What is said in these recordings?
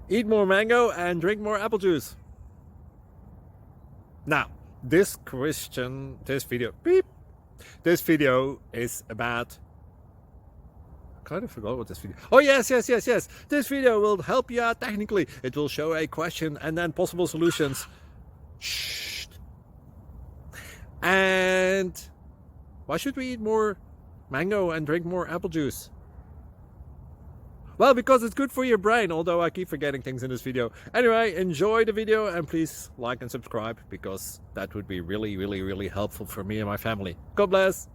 Eat more mango and drink more apple juice. Now, this video is about... I kind of forgot what this video... Oh, yes. This video will help you out technically. It will show a question and then possible solutions. Shh. And why should we eat more mango and drink more apple juice? Well, because it's good for your brain, although I keep forgetting things in this video. Anyway, enjoy the video and please like and subscribe, because that would be really helpful for me and my family. God bless!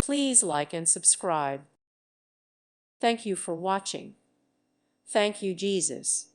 Please like and subscribe. Thank you for watching. Thank you, Jesus.